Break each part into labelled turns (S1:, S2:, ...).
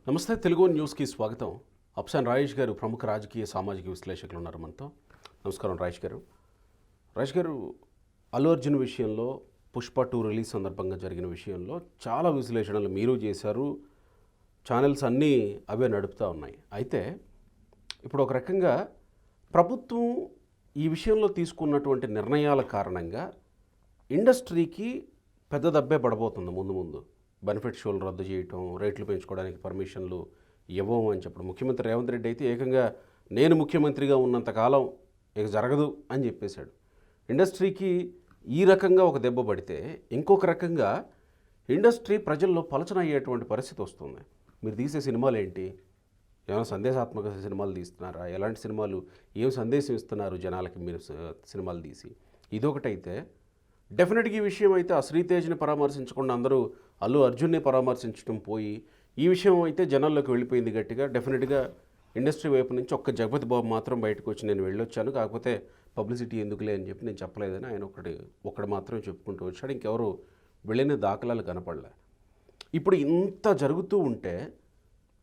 S1: నమస్తే తెలుగు న్యూస్కి స్వాగతం. అప్సాన్ రాజేష్ గారు ప్రముఖ రాజకీయ సామాజిక విశ్లేషకులు ఉన్నారు మనతో. నమస్కారం రాజేష్ గారు. రాజేష్ గారు, అల్లు అర్జున్ విషయంలో పుష్ప 2 రిలీజ్ సందర్భంగా జరిగిన విషయంలో చాలా విశ్లేషణలు మీరు చేశారు. ఛానల్స్ అన్నీ అవే నడుపుతూ ఉన్నాయి. అయితే ఇప్పుడు ఒక రకంగా ప్రభుత్వం ఈ విషయంలో తీసుకున్నటువంటి నిర్ణయాల కారణంగా ఇండస్ట్రీకి పెద్ద దెబ్బే పడబోతుంది. ముందు బెనిఫిట్ షోలు రద్దు చేయటం, రేట్లు పెంచుకోవడానికి పర్మిషన్లు ఇవ్వము అని చెప్పడం. ముఖ్యమంత్రి రేవంత్ రెడ్డి అయితే ఏకంగా నేను ముఖ్యమంత్రిగా ఉన్నంతకాలం ఇక జరగదు అని చెప్పేశాడు. ఇండస్ట్రీకి ఈ రకంగా ఒక దెబ్బ పడితే ఇంకొక రకంగా ఇండస్ట్రీ ప్రజల్లో పలచన అయ్యేటువంటి పరిస్థితి వస్తుంది. మీరు తీసే సినిమాలు ఏంటి? ఏమైనా సందేశాత్మక సినిమాలు తీస్తున్నారా? ఎలాంటి సినిమాలు, ఏం సందేశం ఇస్తున్నారు జనాలకి మీరు సినిమాలు తీసి? ఇదొకటైతే డెఫినెట్గా ఈ విషయం అయితే ఆ శ్రీతేజ్ని పరామర్శించకుండా అందరూ అల్లు అర్జున్ని పరామర్శించడం పోయి ఈ విషయం అయితే జనాల్లోకి వెళ్ళిపోయింది గట్టిగా. డెఫినెట్గా ఇండస్ట్రీ వైపు నుంచి ఒక్క జగపతి బాబు మాత్రం బయటకు వచ్చి నేను వెళ్ళొచ్చాను, కాకపోతే పబ్లిసిటీ ఎందుకులే అని చెప్పి నేను చెప్పలేదని ఆయన ఒకటి మాత్రం చెప్పుకుంటూ వచ్చాడు. ఇంకెవరు వెళ్ళిన దాఖలాలు కనపడలే. ఇప్పుడు ఇంత జరుగుతూ ఉంటే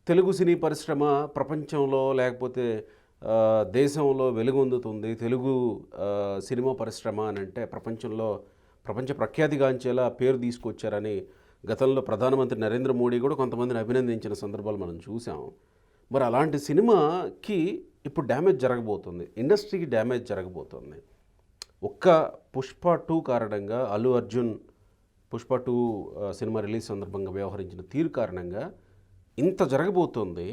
S1: తెలుగు సినీ పరిశ్రమ ప్రపంచంలో లేకపోతే దేశంలో వెలుగొందుతుంది. తెలుగు సినిమా పరిశ్రమ అని అంటే ప్రపంచ ప్రఖ్యాతిగాంచేలా పేరు తీసుకొచ్చారని గతంలో ప్రధానమంత్రి నరేంద్ర మోడీ కూడా కొంతమందిని అభినందించిన సందర్భాలు మనం చూసాం. మరి అలాంటి సినిమాకి ఇప్పుడు డ్యామేజ్ జరగబోతుంది, ఇండస్ట్రీకి డ్యామేజ్ జరగబోతుంది. ఒక్క పుష్ప 2 కారణంగా అల్లు అర్జున్ పుష్ప 2 సినిమా రిలీజ్ సందర్భంగా వ్యవహరించిన తీరు కారణంగా ఇంత జరగబోతుంది.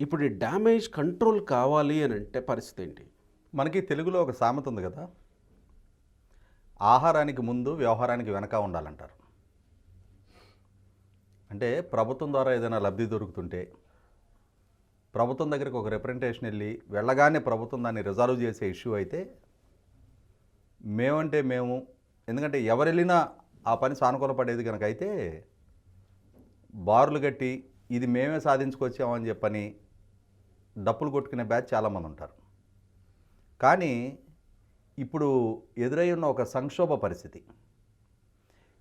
S1: ఇప్పుడు ఈ డ్యామేజ్ కంట్రోల్ కావాలి అని అంటే పరిస్థితి ఏంటి?
S2: మనకి తెలుగులో ఒక సామెత ఉంది కదా, ఆహారానికి ముందు వ్యవహారానికి వెనక ఉండాలంటారు. అంటే ప్రభుత్వం ద్వారా ఏదైనా లబ్ధి దొరుకుతుంటే ప్రభుత్వం దగ్గరికి ఒక రిప్రజెంటేషన్ వెళ్ళి వెళ్ళగానే ప్రభుత్వం దాన్ని రిజాల్వ్ చేసే ఇష్యూ అయితే మేమంటే మేము, ఎందుకంటే ఎవరు వెళ్ళినా ఆ పని సానుకూల పడేది కనుక అయితే బారులు కట్టి ఇది మేమే సాధించుకొచ్చామని చెప్పని డప్పులు కొట్టుకునే బ్యాచ్ చాలామంది ఉంటారు. కానీ ఇప్పుడు ఎదురై ఉన్న ఒక సంక్షోభ పరిస్థితి,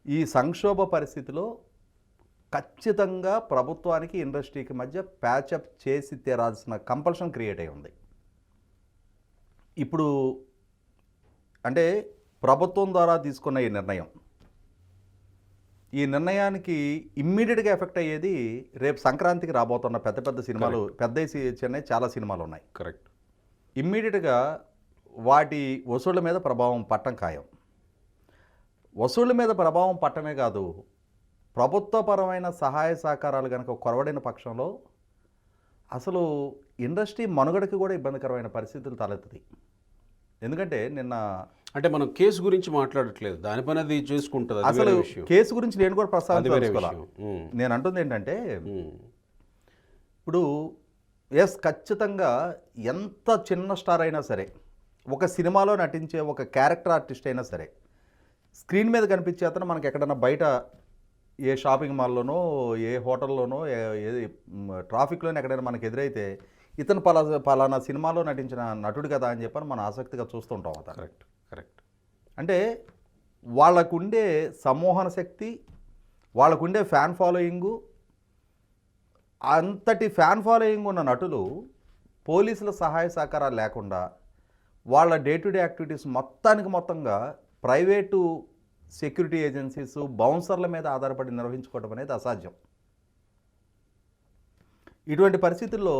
S2: ఈ సంక్షోభ పరిస్థితిలో ఖచ్చితంగా ప్రభుత్వానికి ఇండస్ట్రీకి మధ్య ప్యాచప్ చేసి తీరాల్సిన కంపల్షన్ క్రియేట్ అయి ఉంది. ఇప్పుడు అంటే ప్రభుత్వం ద్వారా తీసుకున్న ఈ నిర్ణయానికి ఇమ్మీడియట్గా ఎఫెక్ట్ అయ్యేది రేపు సంక్రాంతికి రాబోతున్న పెద్ద సినిమాలు, పెద్ద చిన్న చాలా సినిమాలు ఉన్నాయి.
S1: కరెక్ట్.
S2: ఇమ్మీడియట్గా వాటి వసూళ్ల మీద ప్రభావం పట్టడం ఖాయం. వసూళ్ల మీద ప్రభావం పట్టమే కాదు, ప్రభుత్వపరమైన సహాయ సహకారాలు కనుక కొరవడిన పక్షంలో అసలు ఇండస్ట్రీ మనుగడకి కూడా ఇబ్బందికరమైన పరిస్థితులు తలెత్తుతాయి. ఎందుకంటే నిన్న
S1: అంటే మనం కేసు గురించి మాట్లాడట్లేదు, దాని పని అది చేసుకుంటుంది.
S2: అసలు కేసు గురించి నేను కూడా ప్రస్తావించాలి. నేను అంటుంది ఏంటంటే ఇప్పుడు ఖచ్చితంగా ఎంత చిన్న స్టార్ అయినా సరే, ఒక సినిమాలో నటించే ఒక క్యారెక్టర్ ఆర్టిస్ట్ అయినా సరే, స్క్రీన్ మీద కనిపించే అతను మనకి ఎక్కడన్నా బయట ఏ షాపింగ్ మాల్లోనో ఏ హోటల్లోనో ఏ ట్రాఫిక్లోనో ఎక్కడైనా మనకు ఎదురైతే ఇతను పలానా సినిమాలో నటించిన నటుడు కదా అని చెప్పని మనం ఆసక్తిగా చూస్తుంటాం. అతను
S1: కరెక్ట్.
S2: అంటే వాళ్ళకుండే సమ్మోహన శక్తి, వాళ్ళకుండే ఫ్యాన్ ఫాలోయింగు, అంతటి ఫ్యాన్ ఫాలోయింగ్ ఉన్న నటులు పోలీసుల సహాయ సహకారాలు లేకుండా వాళ్ళ డే టు డే యాక్టివిటీస్ మొత్తంగా ప్రైవేటు సెక్యూరిటీ ఏజెన్సీస్, బౌన్సర్ల మీద ఆధారపడి నిర్వహించుకోవడం అనేది అసాధ్యం. ఇటువంటి పరిస్థితుల్లో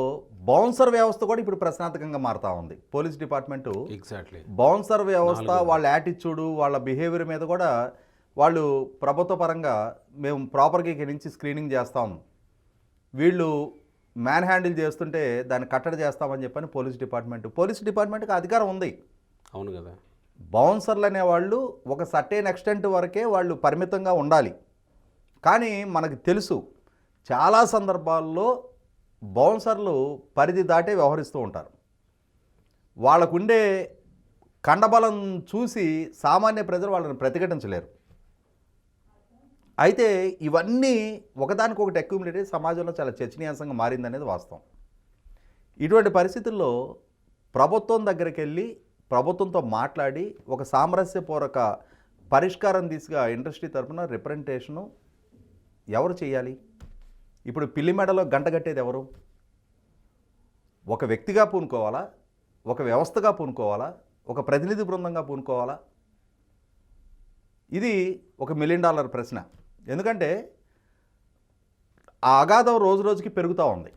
S2: బౌన్సర్ వ్యవస్థ కూడా ఇప్పుడు ప్రశ్నార్థకంగా మారుతూ ఉంది. పోలీస్ డిపార్ట్మెంటు
S1: ఎగ్జాక్ట్లీ
S2: బౌన్సర్ వ్యవస్థ, వాళ్ళ యాటిట్యూడు, వాళ్ళ బిహేవియర్ మీద కూడా వాళ్ళు ప్రభుత్వ పరంగా మేము ప్రాపర్గా ఇక్కడి నుంచి స్క్రీనింగ్ చేస్తాం, వీళ్ళు మ్యాన్ హ్యాండిల్ చేస్తుంటే దాన్ని కట్టడి చేస్తామని చెప్పని పోలీస్ డిపార్ట్మెంట్కి అధికారం ఉంది.
S1: అవును కదా.
S2: బౌన్సర్లు అనేవాళ్ళు ఒక సర్టెన్ ఎక్స్టెంట్ వరకే వాళ్ళు పరిమితంగా ఉండాలి. కానీ మనకు తెలుసు చాలా సందర్భాల్లో బౌన్సర్లు పరిధి దాటే వ్యవహరిస్తూ ఉంటారు. వాళ్ళకుండే కండబలం చూసి సామాన్య ప్రజలు వాళ్ళని ప్రతిఘటించలేరు. అయితే ఇవన్నీ ఒకదానికొకటి అక్యుములేట్ అయ్యి సమాజంలో చాలా చర్చనీయాంశంగా మారిందనేది వాస్తవం. ఇటువంటి పరిస్థితుల్లో ప్రభుత్వం దగ్గరికి వెళ్ళి ప్రభుత్వంతో మాట్లాడి ఒక సామరస్యపూర్వక పరిష్కారం దిశగా ఇండస్ట్రీ తరఫున రిప్రజెంటేషను ఎవరు చేయాలి? ఇప్పుడు పిల్లి మెడలో గంట కట్టేది ఎవరు? ఒక వ్యక్తిగా పూనుకోవాలా, ఒక వ్యవస్థగా పూనుకోవాలా, ఒక ప్రతినిధి బృందంగా పూనుకోవాలా? ఇది ఒక $1 మిలియన్ ప్రశ్న. ఎందుకంటే ఆ అగాధం రోజు రోజుకి పెరుగుతూ ఉంది.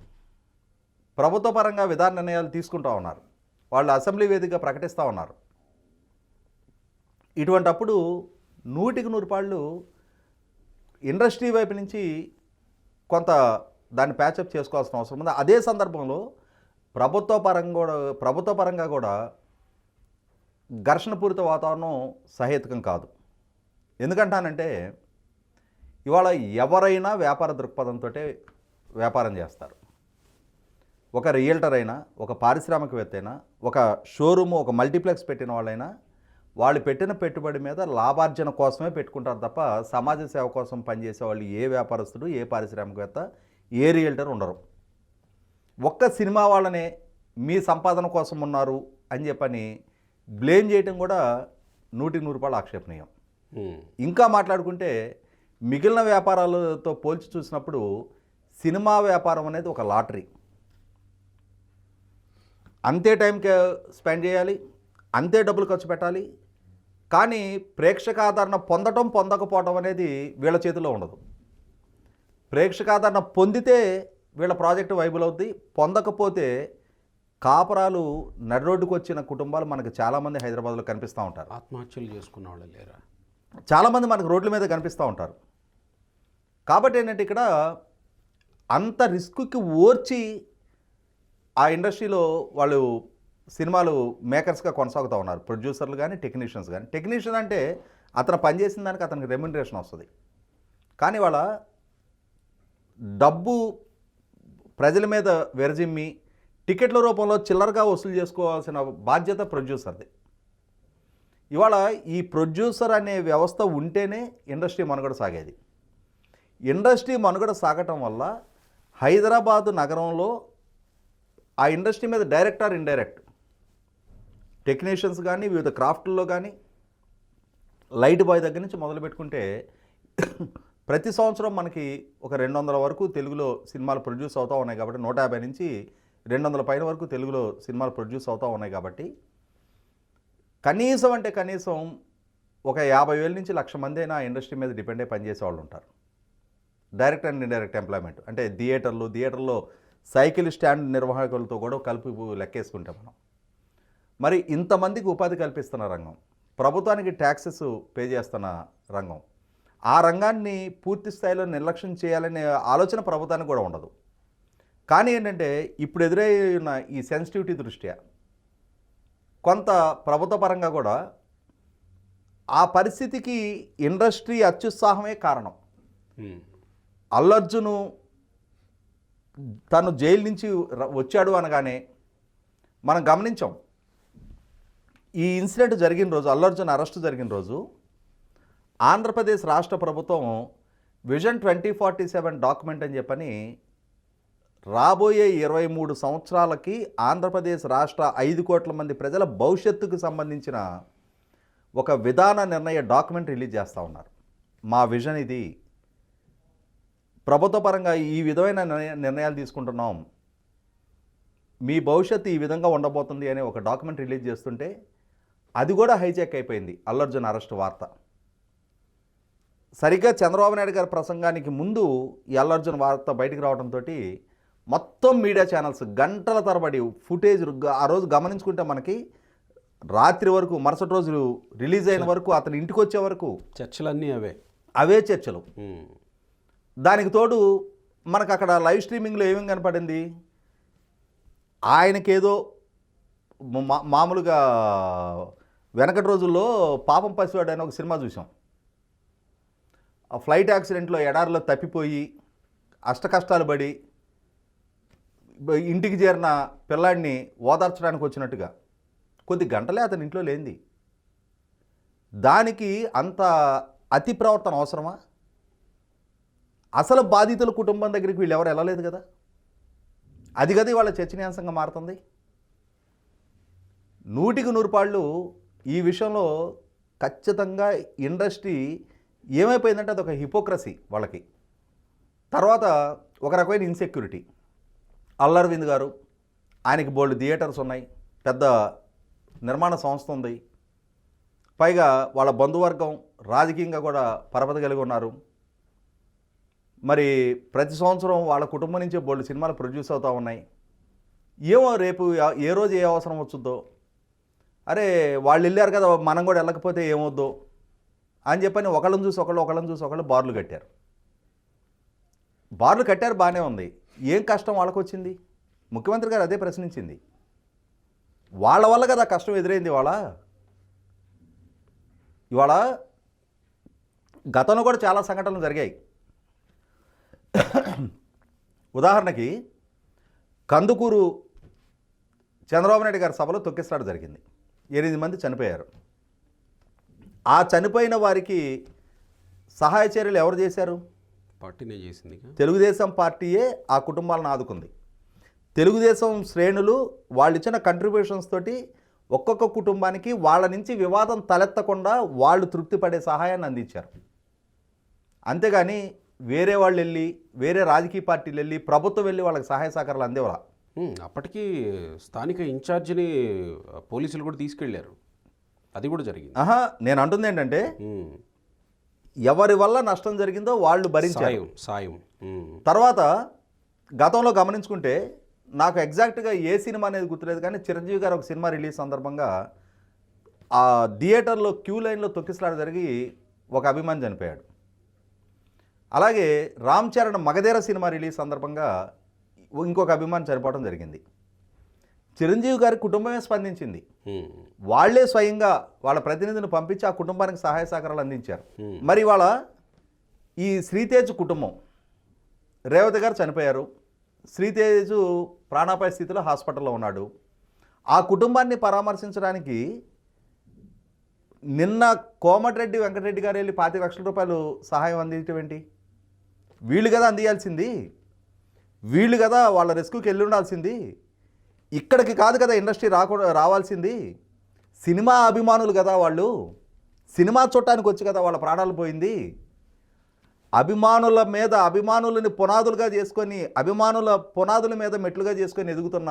S2: ప్రభుత్వ పరంగా విధాన నిర్ణయాలు తీసుకుంటూ ఉన్నారు, వాళ్ళు అసెంబ్లీ వేదికగా ప్రకటిస్తూ ఉన్నారు. ఇటువంటప్పుడు 100% ఇండస్ట్రీ వైపు నుంచి కొంత దాన్ని ప్యాచప్ చేసుకోవాల్సిన అవసరం ఉంది. అదే సందర్భంలో ప్రభుత్వ పరంగా కూడా ఘర్షణపూరిత వాతావరణం సహేతుకం కాదు. ఎందుకంటానంటే ఇవాళ ఎవరైనా వ్యాపార దృక్పథంతో వ్యాపారం చేస్తారు. ఒక రియల్టర్ అయినా, ఒక పారిశ్రామికవేత్త అయినా, ఒక షోరూము, ఒక మల్టీప్లెక్స్ పెట్టిన వాళ్ళైనా వాళ్ళు పెట్టిన పెట్టుబడి మీద లాభార్జన కోసమే పెట్టుకుంటారు తప్ప సమాజ సేవ కోసం పనిచేసే వాళ్ళు ఏ వ్యాపారస్తుడు, ఏ పారిశ్రామికవేత్త, ఏ రియల్టర్ ఉండరు. ఒక్క సినిమా వాళ్ళనే మీ సంపాదన కోసం ఉన్నారు అని చెప్పని బ్లేమ్ చేయటం కూడా 100% ఆక్షేపణీయం. ఇంకా మాట్లాడుకుంటే మిగిలిన వ్యాపారాలతో పోల్చి చూసినప్పుడు సినిమా వ్యాపారం అనేది ఒక లాటరీ. అంతే టైంకి స్పెండ్ చేయాలి, అంతే డబ్బులు ఖర్చు పెట్టాలి, కానీ ప్రేక్షకాదరణ పొందటం పొందకపోవటం అనేది వీళ్ళ చేతిలో ఉండదు. ప్రేక్షకాదరణ పొందితే వీళ్ళ ప్రాజెక్టు వైబుల్ అవుద్ది, పొందకపోతే కాపురాలు నడిరోడ్డుకు వచ్చిన కుటుంబాలు మనకు చాలామంది హైదరాబాద్లో కనిపిస్తూ ఉంటారు.
S1: ఆత్మహత్యలు చేసుకున్న వాళ్ళు లేరా?
S2: చాలామంది మనకు రోడ్ల మీద కనిపిస్తూ ఉంటారు. కాబట్టి ఏంటంటే ఇక్కడ అంత రిస్క్కి ఓర్చి ఆ ఇండస్ట్రీలో వాళ్ళు సినిమాలు మేకర్స్గా కొనసాగుతూ ఉన్నారు. ప్రొడ్యూసర్లు కానీ, టెక్నీషియన్స్ కానీ. టెక్నీషియన్ అంటే అతను పనిచేసిన దానికి అతనికి రెమ్యునరేషన్ వస్తుంది. కానీ వాళ్ళ డబ్బు ప్రజల మీద వెరజిమ్మి టికెట్ల రూపంలో చిల్లరగా వసూలు చేసుకోవాల్సిన బాధ్యత ప్రొడ్యూసర్ది. ఇవాళ ఈ ప్రొడ్యూసర్ అనే వ్యవస్థ ఉంటేనే ఇండస్ట్రీ మనుగడ సాగేది. ఇండస్ట్రీ మనుగడ సాగటం వల్ల హైదరాబాదు నగరంలో ఆ ఇండస్ట్రీ మీద డైరెక్ట్ ఆర్ ఇండైరెక్ట్ టెక్నీషియన్స్ కానీ, వివిధ క్రాఫ్ట్లో కానీ, లైట్ బాయ్ దగ్గర నుంచి మొదలు పెట్టుకుంటే ప్రతి సంవత్సరం మనకి ఒక 200 వరకు తెలుగులో సినిమాలు ప్రొడ్యూస్ అవుతూ ఉన్నాయి. కాబట్టి 150 నుంచి 200 పైన వరకు తెలుగులో సినిమాలు ప్రొడ్యూస్ అవుతూ ఉన్నాయి. కాబట్టి కనీసం ఒక 50,000 నుంచి 1,00,000 మంది అయినా ఇండస్ట్రీ మీద డిపెండ్ అయి పనిచేసే వాళ్ళు ఉంటారు. డైరెక్ట్ అండ్ ఇండైరెక్ట్ ఎంప్లాయ్మెంట్ అంటే థియేటర్లో సైకిల్ స్టాండ్ నిర్వాహకులతో కూడా కలిపి లెక్కేసుకుంటాం మనం. మరి ఇంతమందికి ఉపాధి కల్పిస్తున్న రంగం, ప్రభుత్వానికి ట్యాక్సెస్ పే చేస్తున్న రంగం, ఆ రంగాన్ని పూర్తి స్థాయిలో నిర్లక్ష్యం చేయాలనే ఆలోచన ప్రభుత్వానికి కూడా ఉండదు. కానీ ఏంటంటే ఇప్పుడు ఎదురైన ఈ సెన్సిటివిటీ దృష్ట్యా కొంత ప్రభుత్వ పరంగా కూడా ఆ పరిస్థితికి ఇండస్ట్రీ అత్యుత్సాహమే కారణం. అల్లు అర్జున్ తను జైలు నుంచి వచ్చాడు అనగానే మనం గమనించాం. ఈ ఇన్సిడెంట్ జరిగిన రోజు, అల్లు అర్జున్ అరెస్ట్ జరిగిన రోజు ఆంధ్రప్రదేశ్ రాష్ట్ర ప్రభుత్వం విజన్ 2047 డాక్యుమెంట్ అని చెప్పని రాబోయే 23 సంవత్సరాలకి ఆంధ్రప్రదేశ్ రాష్ట్ర 5 కోట్ల మంది ప్రజల భవిష్యత్తుకు సంబంధించిన ఒక విధాన నిర్ణయ డాక్యుమెంట్ రిలీజ్ చేస్తూ ఉన్నారు. మా విజన్ ఇది, ప్రభుత్వ పరంగా ఈ విధమైన నిర్ణయాలు తీసుకుంటున్నాం, మీ భవిష్యత్తు ఈ విధంగా ఉండబోతుంది అనే ఒక డాక్యుమెంట్ రిలీజ్ చేస్తుంటే అది కూడా హైజాక్ అయిపోయింది అల్లు అర్జున్ అరెస్ట్ వార్త. సరిగ్గా చంద్రబాబు నాయుడు గారి ప్రసంగానికి ముందు ఈ అల్లు అర్జున్ వార్త బయటికి రావడంతో మొత్తం మీడియా ఛానల్స్ గంటల తరబడి ఫుటేజ్ ఆ రోజు గమనించుకుంటే మనకి రాత్రి వరకు, మరుసటి రోజు రిలీజ్ అయిన వరకు, అతను ఇంటికి వచ్చే వరకు
S1: చర్చలన్నీ
S2: అవే చర్చలు. దానికి తోడు మనకు అక్కడ లైవ్ స్ట్రీమింగ్లో ఏమేమి కనపడింది, ఆయనకేదో మామూలుగా వెనకటి రోజుల్లో పాపం పసివాడు అని ఒక సినిమా చూసాం. ఆ ఫ్లైట్ యాక్సిడెంట్లో ఎడారిలో తప్పిపోయి అష్టకష్టాలు పడి ఇంటికి చేరిన పిల్లాడిని ఓదార్చడానికి వచ్చినట్టుగా కొద్ది గంటలే అతని ఇంట్లో లేనిది. దానికి అంత అతి ప్రవర్తన అవసరమా? అసలు బాధితుల కుటుంబం దగ్గరికి వీళ్ళు ఎవరు వెళ్ళలేదు కదా. అది కదా ఇవాళ చర్చనీయాంశంగా మారుతుంది. 100% ఈ విషయంలో ఖచ్చితంగా ఇండస్ట్రీ ఏమైపోయిందంటే అదొక హిపోక్రసీ వాళ్ళకి. తర్వాత ఒక రకమైన ఇన్సెక్యూరిటీ. అల్లరవింద్ గారు, ఆయనకి బోల్డ్ థియేటర్స్ ఉన్నాయి, పెద్ద నిర్మాణ సంస్థ ఉంది, పైగా వాళ్ళ బంధువర్గం రాజకీయంగా కూడా పరపతి కలిగి ఉన్నారు. మరి ప్రతి సంవత్సరం వాళ్ళ కుటుంబం నుంచే బోల్డ్ సినిమాలు ప్రొడ్యూస్ అవుతూ ఉన్నాయి. ఏమో రేపు ఏ రోజు ఏ అవసరం వచ్చుద్దో, అరే వాళ్ళు వెళ్ళారు కదా మనం కూడా వెళ్ళకపోతే ఏమవుద్దో అని చెప్పని ఒకళ్ళని చూసి ఒకళ్ళు బార్లు కట్టారు. బార్లు కట్టారు, బాగానే ఉంది. ఏం కష్టం వాళ్ళకు వచ్చింది? ముఖ్యమంత్రి గారు అదే ప్రశ్నించింది. వాళ్ళ వల్ల కదా కష్టం ఎదురైంది. ఇవాళ గతంలో కూడా చాలా సంఘటనలు జరిగాయి. ఉదాహరణకి కందుకూరు చంద్రబాబు నాయుడు గారి సభలో తొక్కిసలాట జరిగింది. 8 మంది చనిపోయారు. ఆ చనిపోయిన వారికి సహాయ చర్యలు ఎవరు చేశారు?
S1: పార్టీనే చేసింది.
S2: తెలుగుదేశం పార్టీయే ఆ కుటుంబాలను ఆదుకుంది. తెలుగుదేశం శ్రేణులు వాళ్ళు ఇచ్చిన కంట్రిబ్యూషన్స్ తోటి ఒక్కొక్క కుటుంబానికి వాళ్ళ నుంచి వివాదం తలెత్తకుండా వాళ్ళు తృప్తి పడే సహాయాన్ని అందించారు. అంతేగాని వేరే వాళ్ళు వెళ్ళి, వేరే రాజకీయ పార్టీలు వెళ్ళి, ప్రభుత్వం వెళ్ళి వాళ్ళకి సహాయ సహకారాలు అందేవాళ్ళ.
S1: అప్పటికి స్థానిక ఇన్ఛార్జిని పోలీసులు కూడా తీసుకెళ్లారు, అది కూడా జరిగింది.
S2: నేను అంటుంది ఏంటంటే ఎవరి వల్ల నష్టం జరిగిందో వాళ్ళు భరించారు
S1: సాయం.
S2: తర్వాత గతంలో గమనించుకుంటే నాకు ఎగ్జాక్ట్గా ఏ సినిమా అనేది గుర్తులేదు, కానీ చిరంజీవి గారు ఒక సినిమా రిలీజ్ సందర్భంగా ఆ థియేటర్లో క్యూ లైన్లో తొక్కిసలాట జరిగి ఒక అభిమాని చనిపోయాడు. అలాగే రామ్ చరణ్ మగధీర సినిమా రిలీజ్ సందర్భంగా ఇంకొక అభిమాని చనిపోవడం జరిగింది. చిరంజీవి గారి కుటుంబమే స్పందించింది. వాళ్లే స్వయంగా వాళ్ళ ప్రతినిధిని పంపించి ఆ కుటుంబానికి సహాయ సహకారాలు అందించారు. మరి వాళ్ళ ఈ శ్రీతేజ్ కుటుంబం, రేవతి గారు చనిపోయారు, శ్రీతేజు ప్రాణాపాయ స్థితిలో హాస్పిటల్లో ఉన్నాడు. ఆ కుటుంబాన్ని పరామర్శించడానికి నిన్న కోమటిరెడ్డి వెంకటరెడ్డి గారు వెళ్ళి 25 లక్షల రూపాయలు సహాయం అందించడం ఏంటి? వీళ్ళు కదా అందియాల్సింది, వీళ్ళు కదా వాళ్ళ రెస్క్యూకి వెళ్ళి ఉండాల్సింది. ఇక్కడికి కాదు కదా ఇండస్ట్రీ రావాల్సింది. సినిమా అభిమానులు కదా వాళ్ళు, సినిమా చూడటానికి వచ్చి కదా వాళ్ళ ప్రాణాలు పోయింది. అభిమానులని పునాదులుగా చేసుకొని, అభిమానుల పునాదుల మీద మెట్లుగా చేసుకొని ఎదుగుతున్న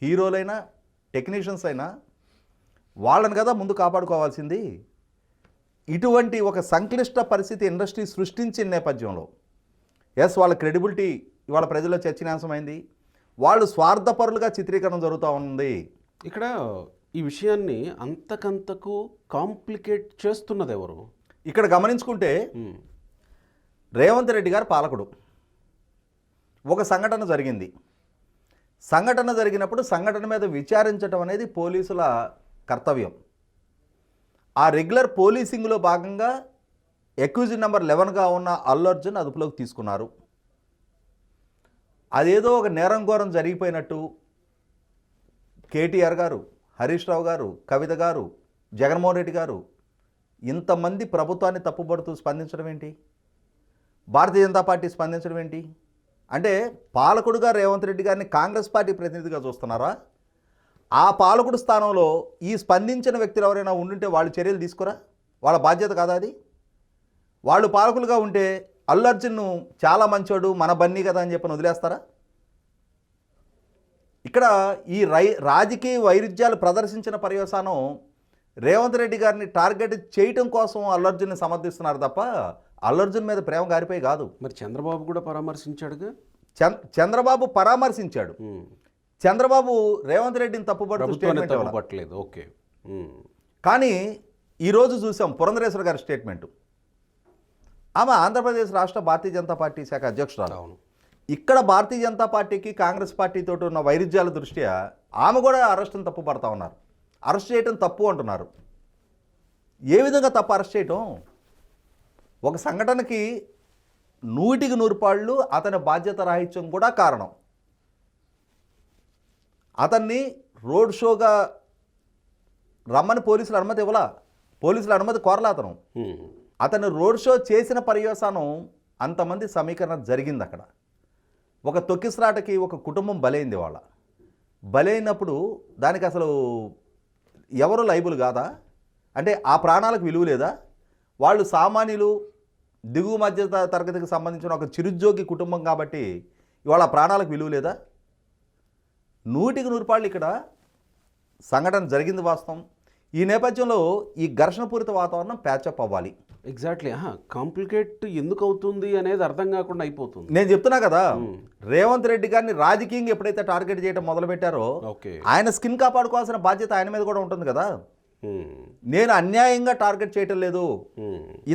S2: హీరోలైనా టెక్నీషియన్స్ అయినా వాళ్ళని కదా ముందు కాపాడుకోవాల్సింది. ఇటువంటి ఒక సంక్లిష్ట పరిస్థితి ఇండస్ట్రీ సృష్టించిన నేపథ్యంలో వాళ్ళ క్రెడిబిలిటీ ఇవాళ ప్రజల్లో చర్చనీయాంశమైంది. వాళ్ళు స్వార్థపరులుగా చిత్రీకరణ జరుగుతూ ఉంది.
S1: ఇక్కడ ఈ విషయాన్ని అంతకంతకు కాంప్లికేట్ చేస్తున్నది ఎవరు?
S2: ఇక్కడ గమనించుకుంటే రేవంత్ రెడ్డి గారు పాలకుడు. ఒక సంఘటన జరిగింది. సంఘటన జరిగినప్పుడు సంఘటన మీద విచారించడం అనేది పోలీసుల కర్తవ్యం. ఆ రెగ్యులర్ పోలీసింగ్లో భాగంగా అక్యూజ్డ్ నెంబర్ 11గా ఉన్న అల్లు అర్జున్ అదుపులోకి తీసుకున్నారు. అదేదో ఒక నేరం ఘోరం జరిగిపోయినట్టు కేటీఆర్ గారు, హరీష్ రావు గారు, కవిత గారు, జగన్మోహన్ రెడ్డి గారు ఇంతమంది ప్రభుత్వాన్ని తప్పుపడుతూ స్పందించడం ఏంటి? భారతీయ జనతా పార్టీ స్పందించడం ఏంటి? అంటే పాలకుడుగా రేవంత్ రెడ్డి గారిని కాంగ్రెస్ పార్టీ ప్రతినిధిగా చూస్తున్నారా? ఆ పాలకుడు స్థానంలో ఈ స్పందించిన వ్యక్తులు ఎవరైనా ఉండుంటే వాళ్ళు చర్యలు తీసుకురా? వాళ్ళ బాధ్యత కాదా అది? వాళ్ళు పాలకులుగా ఉంటే అల్లు అర్జున్ను చాలా మంచోడు, మన బన్నీ కదా అని చెప్పని వదిలేస్తారా? ఇక్కడ ఈ రాజకీయ వైరుధ్యాలు ప్రదర్శించిన పర్యవసానం రేవంత్ రెడ్డి గారిని టార్గెట్ చేయటం కోసం అల్లు అర్జున్ని సమర్థిస్తున్నారు తప్ప అల్లు అర్జున్ మీద ప్రేమ గారిపోయి కాదు.
S1: మరి చంద్రబాబు కూడా పరామర్శించాడుగా.
S2: చంద్రబాబు పరామర్శించాడు. చంద్రబాబు రేవంత్ రెడ్డిని
S1: తప్పుపట్టలేదు. ఓకే.
S2: కానీ ఈరోజు చూసాం పురంధరేశ్వర గారి స్టేట్మెంటు. ఆమె ఆంధ్రప్రదేశ్ రాష్ట్ర భారతీయ జనతా పార్టీ శాఖ అధ్యక్షురాలు. ఇక్కడ భారతీయ జనతా పార్టీకి కాంగ్రెస్ పార్టీతో ఉన్న వైరుధ్యాల దృష్ట్యా ఆమె కూడా అరెస్టును తప్పు పడతా ఉన్నారు. అరెస్ట్ చేయటం తప్పు అంటున్నారు. ఏ విధంగా తప్పు అరెస్ట్ చేయటం? ఒక సంఘటనకి 100కి 100 పాళ్ళు అతని బాధ్యత రాహిత్యం కూడా కారణం. అతన్ని రోడ్ షోగా రమ్మని పోలీసులు అనుమతి ఇవ్వలా, పోలీసుల అనుమతి కోరలా. అతను రోడ్ షో చేసిన పర్యవసానం అంతమంది సమీకరణ జరిగింది. అక్కడ ఒక తొక్కిసలాటకి ఒక కుటుంబం బలైంది. వాళ్ళ బలైనప్పుడు దానికి అసలు ఎవరు లైబుల్ కాదా? అంటే ఆ ప్రాణాలకు విలువ లేదా? వాళ్ళు సామాన్యులు, దిగువ మధ్య తరగతికి సంబంధించిన ఒక చిరుద్యోగి కుటుంబం కాబట్టి ఇవాళ ప్రాణాలకు విలువ లేదా? 100% ఇక్కడ సంఘటన జరిగింది వాస్తవం. ఈ నేపథ్యంలో ఈ ఘర్షణపూరిత వాతావరణం ప్యాచప్ అవ్వాలి.
S1: ఎగ్జాక్ట్లీ. కాంప్లికేట్ ఎందుకు అవుతుంది అనేది అర్థం కాకుండా అయిపోతుంది.
S2: నేను చెప్తున్నా కదా, రేవంత్ రెడ్డి గారిని రాజకీయంగా ఎప్పుడైతే టార్గెట్ చేయడం మొదలుపెట్టారో
S1: ఓకే.
S2: ఆయన స్కిన్ కాపాడుకోవాల్సిన బాధ్యత ఆయన మీద కూడా ఉంటుంది కదా. నేను అన్యాయంగా టార్గెట్ చేయటం లేదు,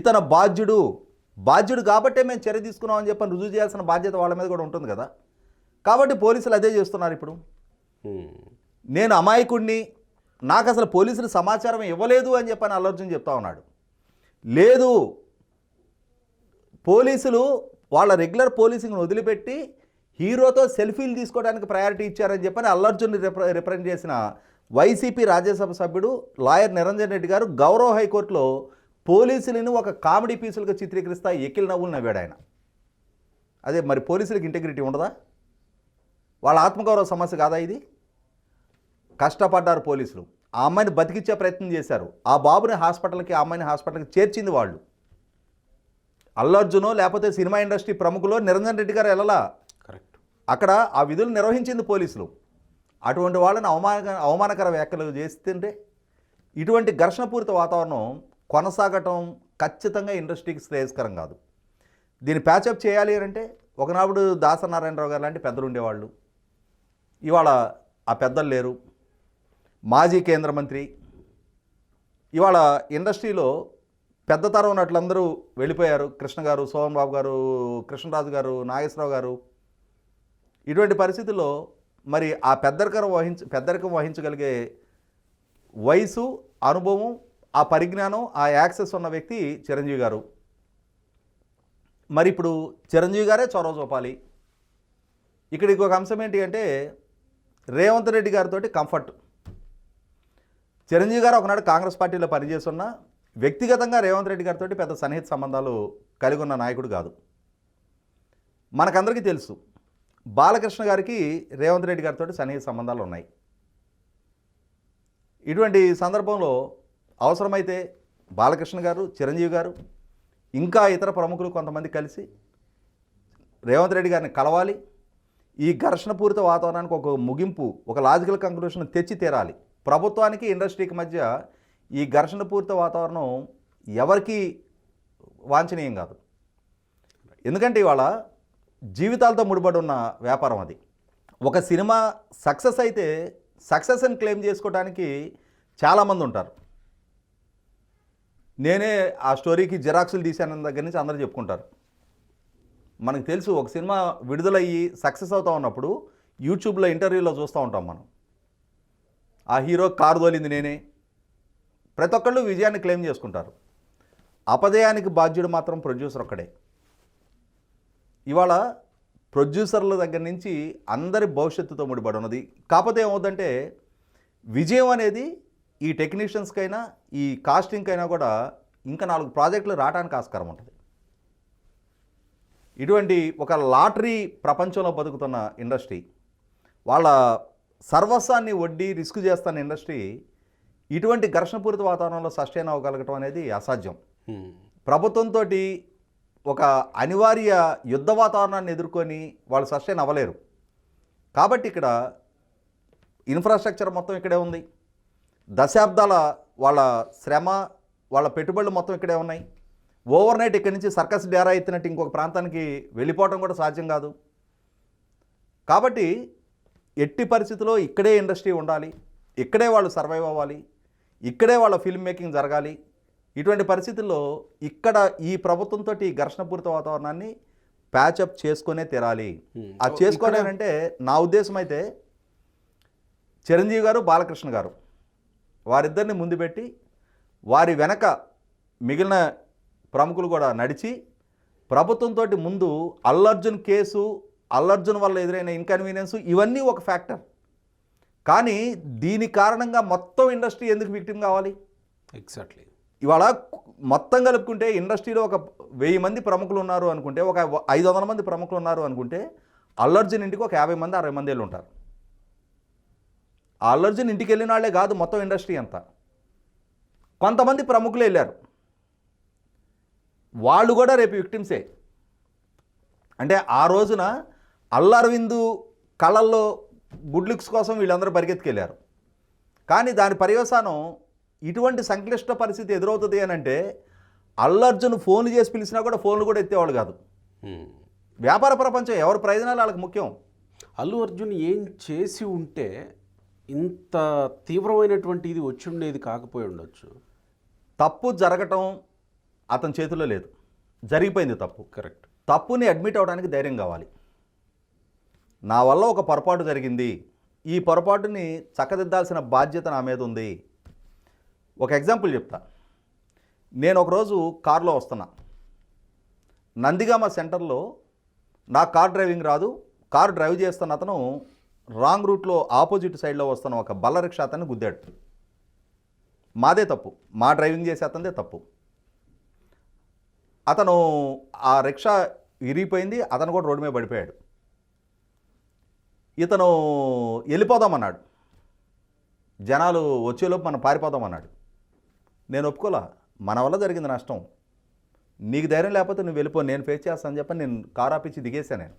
S2: ఇతను బాధ్యుడు కాబట్టే మేము చర్య తీసుకున్నామని చెప్పని రుజువు చేయాల్సిన బాధ్యత వాళ్ళ మీద కూడా ఉంటుంది కదా. కాబట్టి పోలీసులు అదే చేస్తున్నారు ఇప్పుడు. నేను అమాయకుడిని, నాకు అసలు పోలీసులు సమాచారం ఇవ్వలేదు అని చెప్పని అల్లు అర్జున్ చెప్తా ఉన్నాడు. లేదు, పోలీసులు వాళ్ళ రెగ్యులర్ పోలీసింగ్ను వదిలిపెట్టి హీరోతో సెల్ఫీలు తీసుకోవడానికి ప్రయారిటీ ఇచ్చారని చెప్పని అల్లు అర్జున్ రిప్రజెంట్ చేసిన వైసీపీ రాజ్యసభ సభ్యుడు లాయర్ నిరంజన్ రెడ్డి గారు గౌరవ హైకోర్టులో పోలీసులను ఒక కామెడీ పీసులుగా చిత్రీకరిస్తా ఎక్కిలి నవ్వులు నవ్వాడు ఆయన. అదే మరి పోలీసులకు ఇంటెగ్రిటీ ఉండదా? వాళ్ళ ఆత్మగౌరవ సమస్య కాదా ఇది? కష్టపడ్డారు పోలీసులు, ఆ అమ్మాయిని బతికిచ్చే ప్రయత్నం చేశారు. ఆ బాబుని హాస్పిటల్కి, ఆ అమ్మాయిని హాస్పిటల్కి చేర్చింది వాళ్ళు. అల్లు అర్జునో లేకపోతే సినిమా ఇండస్ట్రీ ప్రముఖులో నిరంజన్ రెడ్డి గారు వెళ్ళలా.
S1: కరెక్ట్.
S2: అక్కడ ఆ విధులు నిర్వహించింది పోలీసులు. అటువంటి వాళ్ళని అవమానకర వ్యాఖ్యలు చేస్తుంటే ఇటువంటి ఘర్షణపూరిత వాతావరణం కొనసాగటం ఖచ్చితంగా ఇండస్ట్రీకి శ్రేయస్కరం కాదు. దీన్ని ప్యాచప్ చేయాలి అంటే ఒకనాడు దాసనారాయణరావు గారు లాంటి పెద్దలు ఉండేవాళ్ళు, ఇవాళ ఆ పెద్దలు లేరు. మాజీ కేంద్ర మంత్రి, ఇవాళ ఇండస్ట్రీలో పెద్ద తరం ఉన్నట్లందరూ వెళ్ళిపోయారు. కృష్ణ గారు, సోహన్ బాబు గారు, కృష్ణరాజు గారు, నాగేశ్వరరావు గారు. ఇటువంటి పరిస్థితుల్లో మరి ఆ పెద్దరికం వహించగలిగే వయసు, అనుభవం, ఆ పరిజ్ఞానం, ఆ యాక్సెస్ ఉన్న వ్యక్తి చిరంజీవి గారు. మరి ఇప్పుడు చిరంజీవి గారే చొరవ చూపాలి. ఇక్కడ ఇంకొక అంశం ఏంటి అంటే రేవంత్ రెడ్డి గారితో కంఫర్ట్. చిరంజీవి గారు ఒకనాడు కాంగ్రెస్ పార్టీలో పనిచేస్తున్న వ్యక్తిగతంగా రేవంత్ రెడ్డి గారితో పెద్ద సన్నిహిత సంబంధాలు కలిగి ఉన్న నాయకుడు కాదు. మనకందరికీ తెలుసు బాలకృష్ణ గారికి రేవంత్ రెడ్డి గారితో సన్నిహిత సంబంధాలు ఉన్నాయి. ఇటువంటి సందర్భంలో అవసరమైతే బాలకృష్ణ గారు, చిరంజీవి గారు, ఇంకా ఇతర ప్రముఖులు కొంతమంది కలిసి రేవంత్ రెడ్డి గారిని కలవాలి. ఈ ఘర్షణపూరిత వాతావరణానికి ఒక ముగింపు, ఒక లాజికల్ కంక్లూషన్ తెచ్చి తీరాలి. ప్రభుత్వానికి ఇండస్ట్రీకి మధ్య ఈ ఘర్షణపూరిత వాతావరణం ఎవరికి వాంఛనీయం కాదు. ఎందుకంటే ఇవాళ జీవితాలతో ముడిపడి ఉన్న వ్యాపారం అది. ఒక సినిమా సక్సెస్ అయితే సక్సెస్ అని క్లెయిమ్ చేసుకోవడానికి చాలామంది ఉంటారు. నేనే ఆ స్టోరీకి జిరాక్సులు తీశానన్న దగ్గర నుంచి అందరూ చెప్పుకుంటారు. మనకు తెలుసు ఒక సినిమా విడుదలయ్యి సక్సెస్ అవుతూ ఉన్నప్పుడు యూట్యూబ్లో ఇంటర్వ్యూలో చూస్తూ ఉంటాం మనం. ఆ హీరో కారు తోలింది నేనే. ప్రతి ఒక్కళ్ళు విజయాన్ని క్లెయిమ్ చేసుకుంటారు. అపజయానికి బాధ్యుడు మాత్రం ప్రొడ్యూసర్ ఒక్కడే. ఇవాళ ప్రొడ్యూసర్ల దగ్గర నుంచి అందరి భవిష్యత్తుతో ముడిపడి ఉన్నది. కాకపోతే ఏమవుతుందంటే విజయం అనేది ఈ టెక్నీషియన్స్కైనా ఈ కాస్టింగ్కైనా కూడా ఇంకా 4 ప్రాజెక్టులు రావడానికి ఆస్కారం ఉంటుంది. ఇటువంటి ఒక లాటరీ ప్రపంచంలో బతుకుతున్న ఇండస్ట్రీ, వాళ్ళ సర్వస్వాన్ని వడ్డీ రిస్క్ చేస్తున్న ఇండస్ట్రీ ఇటువంటి ఘర్షణపూరిత వాతావరణంలో సస్టైన్ అవ్వగలగటం అనేది అసాధ్యం. ప్రభుత్వంతో ఒక అనివార్య యుద్ధ వాతావరణాన్ని ఎదుర్కొని వాళ్ళు సస్టైన్ అవ్వలేరు. కాబట్టి ఇక్కడ ఇన్ఫ్రాస్ట్రక్చర్ మొత్తం ఇక్కడే ఉంది. దశాబ్దాల వాళ్ళ శ్రమ, వాళ్ళ పెట్టుబడులు మొత్తం ఇక్కడే ఉన్నాయి. ఓవర్ నైట్ ఇక్కడి నుంచి సర్కస్ డేరా ఎత్తినట్టు ఇంకొక ప్రాంతానికి వెళ్ళిపోవడం కూడా సాధ్యం కాదు. కాబట్టి ఎట్టి పరిస్థితుల్లో ఇక్కడే ఇండస్ట్రీ ఉండాలి, ఇక్కడే వాళ్ళు సర్వైవ్ అవ్వాలి, ఇక్కడే వాళ్ళ ఫిల్మ్ మేకింగ్ జరగాలి. ఇటువంటి పరిస్థితుల్లో ఇక్కడ ఈ ప్రభుత్వంతో ఈ ఘర్షణపూరిత వాతావరణాన్ని ప్యాచప్ చేసుకునే తీరాలి. ఆ చేసుకోవాలంటే నా ఉద్దేశం అయితే చిరంజీవి గారు, బాలకృష్ణ గారు వారిద్దరిని ముందు పెట్టి వారి వెనక మిగిలిన ప్రముఖులు కూడా నడిచి ప్రభుత్వంతో ముందు అల్లు అర్జున్ కేసు, అల్లు అర్జున్ వల్ల ఎదురైన ఇన్కన్వీనియన్స్ ఇవన్నీ ఒక ఫ్యాక్టర్. కానీ దీని కారణంగా మొత్తం ఇండస్ట్రీ ఎందుకు విక్టిమ్ కావాలి?
S1: ఎగ్జాక్ట్లీ.
S2: ఇవాళ మొత్తం కలుపుకుంటే ఇండస్ట్రీలో ఒక 1000 మంది ప్రముఖులు ఉన్నారు అనుకుంటే, ఒక 500 మంది ప్రముఖులు ఉన్నారు అనుకుంటే అల్లు అర్జున్ ఇంటికి ఒక 50 మంది 60 మంది వెళ్ళి ఉంటారు. ఆ అల్లు అర్జున్ ఇంటికి వెళ్ళిన వాళ్ళే కాదు, మొత్తం ఇండస్ట్రీ అంతా. కొంతమంది ప్రముఖులు వెళ్ళారు. వాళ్ళు కూడా రేపు విక్టిమ్సే. అంటే ఆ రోజున అల్లు అరవింద్ కళల్లో గుడ్ లుక్స్ కోసం వీళ్ళందరూ పరిగెత్తుకెళ్ళారు. కానీ దాని పర్యవసానం ఇటువంటి సంక్లిష్ట పరిస్థితి ఎదురవుతుంది అని అంటే అల్లు అర్జున్ ఫోన్లు చేసి పిలిచినా కూడా ఫోన్లు కూడా ఎత్తేవాళ్ళు కాదు. వ్యాపార ప్రపంచం ఎవరి ప్రయోజనాలు వాళ్ళకి ముఖ్యం.
S1: అల్లు అర్జున్ ఏం చేసి ఉంటే ఇంత తీవ్రమైనటువంటి ఇది వచ్చి ఉండేది కాకపోయి ఉండొచ్చు.
S2: తప్పు జరగటం అతని చేతిలో లేదు, జరిగిపోయింది తప్పు.
S1: కరెక్ట్.
S2: తప్పుని అడ్మిట్ అవ్వడానికి ధైర్యం కావాలి. నా వల్ల ఒక పొరపాటు జరిగింది, ఈ పొరపాటుని చక్కదిద్దాల్సిన బాధ్యత నా మీద ఉంది. ఒక ఎగ్జాంపుల్ చెప్తా. నేను ఒకరోజు కారులో వస్తున్నా. నందిగామ సెంటర్లో నాకు కార్ డ్రైవింగ్ రాదు. కారు డ్రైవ్ చేస్తున్న అతను రాంగ్ రూట్లో ఆపోజిట్ సైడ్లో వస్తున్న ఒక బల్ల రిక్షా అతన్ని గుద్దాడు. మాదే తప్పు, మా డ్రైవింగ్ చేసే అతనిదే తప్పు. అతను ఆ రిక్షా విరిగిపోయింది, అతను కూడా రోడ్డు మీద పడిపోయాడు. ఇతను వెళ్ళిపోదామన్నాడు, జనాలు వచ్చేలోపు మనం పారిపోదామన్నాడు. నేను ఒప్పుకోలా, మన వల్ల జరిగింది నష్టం, నీకు ధైర్యం లేకపోతే నువ్వు వెళ్ళిపో, నేను ఫేస్ చేస్తానని చెప్పి నేను కారు ఆపించి దిగేశాను. నేను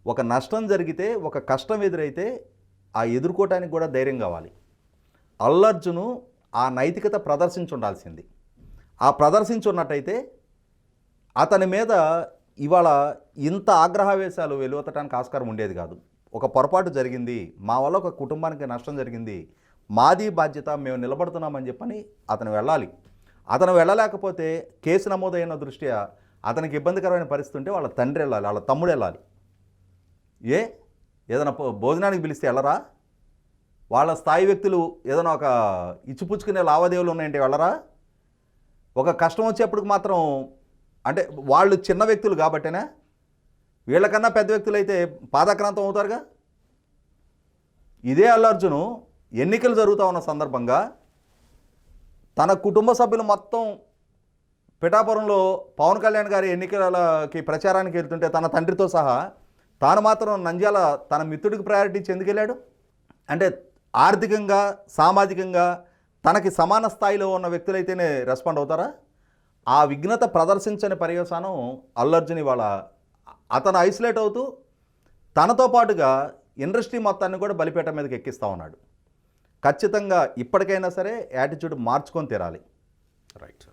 S2: ఒక నష్టం జరిగితే, ఒక కష్టం ఎదురైతే ఆ ఎదుర్కోవటానికి కూడా ధైర్యం కావాలి. అల్లు అర్జున్ ఆ నైతికత ప్రదర్శించుండాల్సింది. ఆ ప్రదర్శించున్నట్టయితే అతని మీద ఇవాళ ఇంత ఆగ్రహావేశాలు వెలువెత్తడానికి ఆస్కారం ఉండేది కాదు. ఒక పొరపాటు జరిగింది, మా వల్ల ఒక కుటుంబానికి నష్టం జరిగింది, మాది బాధ్యత, మేము నిలబడుతున్నామని చెప్పని అతను వెళ్ళాలి. అతను వెళ్ళలేకపోతే కేసు నమోదైన దృష్ట్యా అతనికి ఇబ్బందికరమైన పరిస్థితి ఉంటే వాళ్ళ తండ్రి వెళ్ళాలి, వాళ్ళ తమ్ముడు వెళ్ళాలి. ఏదైనా భోజనానికి పిలిస్తే వెళ్ళరా? వాళ్ళ స్థాయి వ్యక్తులు ఏదైనా ఒక ఇచ్చిపుచ్చుకునే లావాదేవీలు ఉన్నాయంటే వెళ్ళరా? ఒక కష్టం వచ్చేప్పటికి మాత్రం అంటే వాళ్ళు చిన్న వ్యక్తులు కాబట్టేనా? వీళ్ళకన్నా పెద్ద వ్యక్తులు అయితే పాదాక్రాంతం అవుతారుగా. ఇదే అల్లు అర్జున్ ఎన్నికలు జరుగుతూ ఉన్న సందర్భంగా తన కుటుంబ సభ్యులు మొత్తం పిఠాపురంలో పవన్ కళ్యాణ్ గారి ఎన్నికలకి ప్రచారానికి వెళ్తుంటే తన తండ్రితో సహా తాను మాత్రం నంద్యాల తన మిత్రుడికి ప్రయారిటీ ఇచ్చి ఎందుకు వెళ్ళాడు? అంటే ఆర్థికంగా, సామాజికంగా తనకి సమాన స్థాయిలో ఉన్న వ్యక్తులైతేనే రెస్పాండ్ అవుతారా? ఆ విఘ్నత ప్రదర్శించని పర్యవసానం అల్లు అర్జున్ ఇవాళ అతను ఐసోలేట్ అవుతూ తనతో పాటుగా ఇండస్ట్రీ మొత్తాన్ని కూడా బలిపేట మీదకి ఎక్కిస్తూ ఉన్నాడు. ఖచ్చితంగా ఇప్పటికైనా సరే యాటిట్యూడ్ మార్చుకొని తీరాలి.
S1: రైట్.